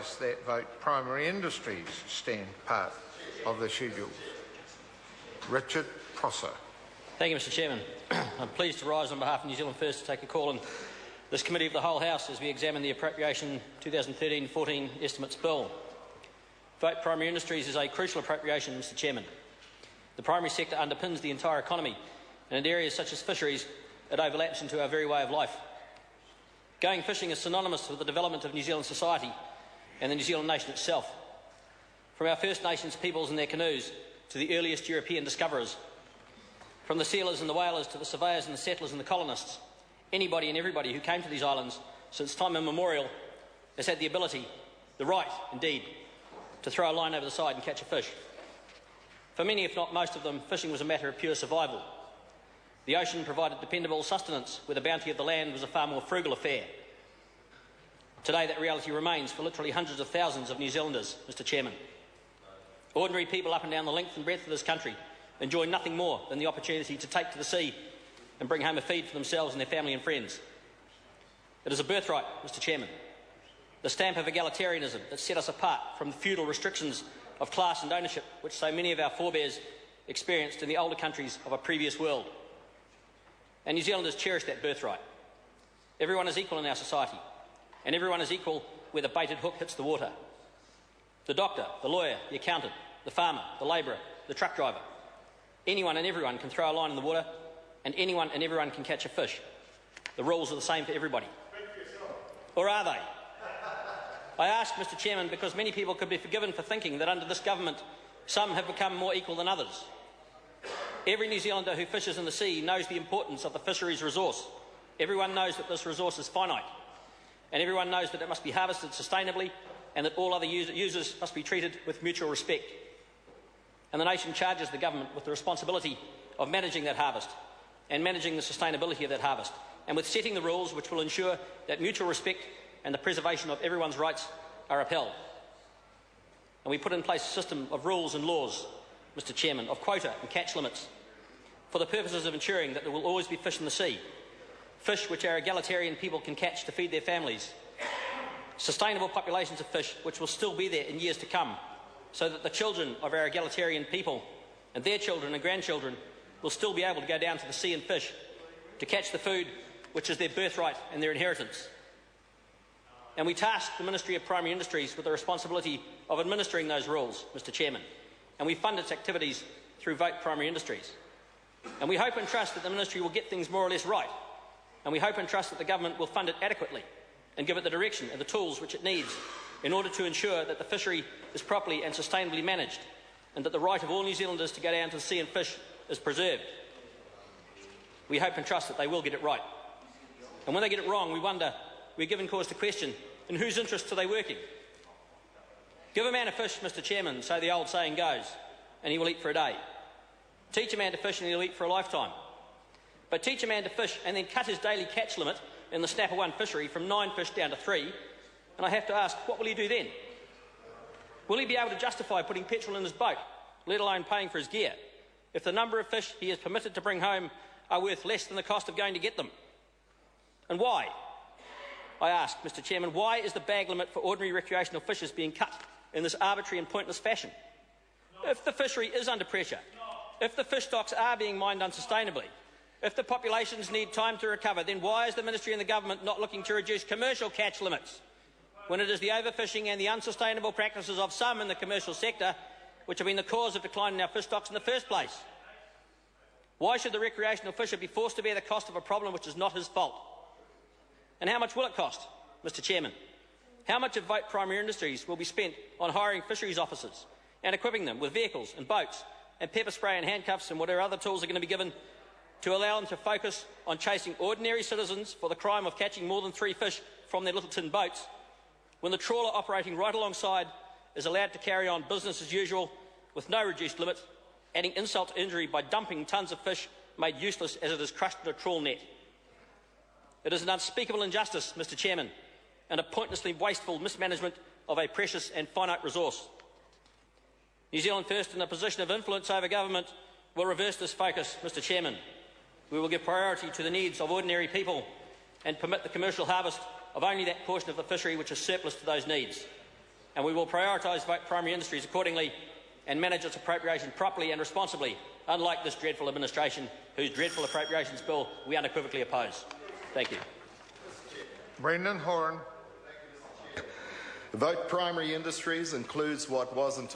advise that Vote Primary Industries stand part of the schedules. Richard Prosser. Thank you, Mr Chairman. I'm pleased to rise on behalf of New Zealand First to take a call in this committee of the whole House as we examine the Appropriation 2013-14 Estimates Bill. Vote Primary Industries is a crucial appropriation, Mr Chairman. The primary sector underpins the entire economy, and in areas such as fisheries, it overlaps into our very way of life. Going fishing is synonymous with the development of New Zealand society and the New Zealand nation itself. From our First Nations peoples and their canoes to the earliest European discoverers, from the sealers and the whalers to the surveyors and the settlers and the colonists, anybody and everybody who came to these islands since time immemorial has had the ability, the right, indeed, to throw a line over the side and catch a fish. For many, if not most of them, fishing was a matter of pure survival. The ocean provided dependable sustenance, where the bounty of the land was a far more frugal affair. Today, that reality remains for literally hundreds of thousands of New Zealanders, Mr Chairman. Ordinary people up and down the length and breadth of this country enjoy nothing more than the opportunity to take to the sea and bring home a feed for themselves and their family and friends. It is a birthright, Mr Chairman, the stamp of egalitarianism that set us apart from the feudal restrictions of class and ownership which so many of our forebears experienced in the older countries of a previous world. And New Zealanders cherish that birthright. Everyone is equal in our society, and everyone is equal where the baited hook hits the water. The doctor, the lawyer, the accountant, the farmer, the labourer, the truck driver. Anyone and everyone can throw a line in the water, and anyone and everyone can catch a fish. The rules are the same for everybody. Or are they? I ask, Mr Chairman, because many people could be forgiven for thinking that under this government some have become more equal than others. Every New Zealander who fishes in the sea knows the importance of the fisheries resource. Everyone knows that this resource is finite, and everyone knows that it must be harvested sustainably and that all other users must be treated with mutual respect. And the nation charges the government with the responsibility of managing that harvest and managing the sustainability of that harvest, and with setting the rules which will ensure that mutual respect and the preservation of everyone's rights are upheld. And we put in place a system of rules and laws, Mr Chairman, of quota and catch limits for the purposes of ensuring that there will always be fish in the sea, fish which our egalitarian people can catch to feed their families, sustainable populations of fish which will still be there in years to come, so that the children of our egalitarian people and their children and grandchildren will still be able to go down to the sea and fish to catch the food which is their birthright and their inheritance. And we task the Ministry of Primary Industries with the responsibility of administering those rules, Mr Chairman, and we fund its activities through Vote Primary Industries. And we hope and trust that the Ministry will get things more or less right, and we hope and trust that the government will fund it adequately and give it the direction and the tools which it needs in order to ensure that the fishery is properly and sustainably managed, and that the right of all New Zealanders to go down to the sea and fish is preserved. We hope and trust that they will get it right. And when they get it wrong, we wonder, we're given cause to question, in whose interests are they working? Give a man a fish, Mr Chairman, so the old saying goes, and he will eat for a day. Teach a man to fish and he'll eat for a lifetime. But teach a man to fish and then cut his daily catch limit in the Snapper 1 fishery from 9 fish down to 3, and I have to ask, what will he do then? Will he be able to justify putting petrol in his boat, let alone paying for his gear, if the number of fish he is permitted to bring home are worth less than the cost of going to get them? And why? I ask, Mr Chairman, why is the bag limit for ordinary recreational fishers being cut in this arbitrary and pointless fashion? If the fishery is under pressure, if the fish stocks are being mined unsustainably, if the populations need time to recover, then why is the Ministry and the Government not looking to reduce commercial catch limits, when it is the overfishing and the unsustainable practices of some in the commercial sector which have been the cause of decline in our fish stocks in the first place? Why should the recreational fisher be forced to bear the cost of a problem which is not his fault? And how much will it cost, Mr Chairman? How much of Vote Primary Industries will be spent on hiring fisheries officers and equipping them with vehicles and boats and pepper spray and handcuffs and whatever other tools are going to be given to allow them to focus on chasing ordinary citizens for the crime of catching more than 3 fish from their little tin boats, when the trawler operating right alongside is allowed to carry on business as usual with no reduced limit, adding insult to injury by dumping tons of fish made useless as it is crushed in a trawl net? It is an unspeakable injustice, Mr Chairman, and a pointlessly wasteful mismanagement of a precious and finite resource. New Zealand First, in a position of influence over government, will reverse this focus, Mr Chairman. We will give priority to the needs of ordinary people and permit the commercial harvest of only that portion of the fishery which is surplus to those needs. and we will prioritise vote primary industries accordingly and manage its appropriation properly and responsibly, unlike this dreadful administration, whose dreadful appropriations bill we unequivocally oppose. Thank you. Brendan Horan. Vote primary industries includes what was until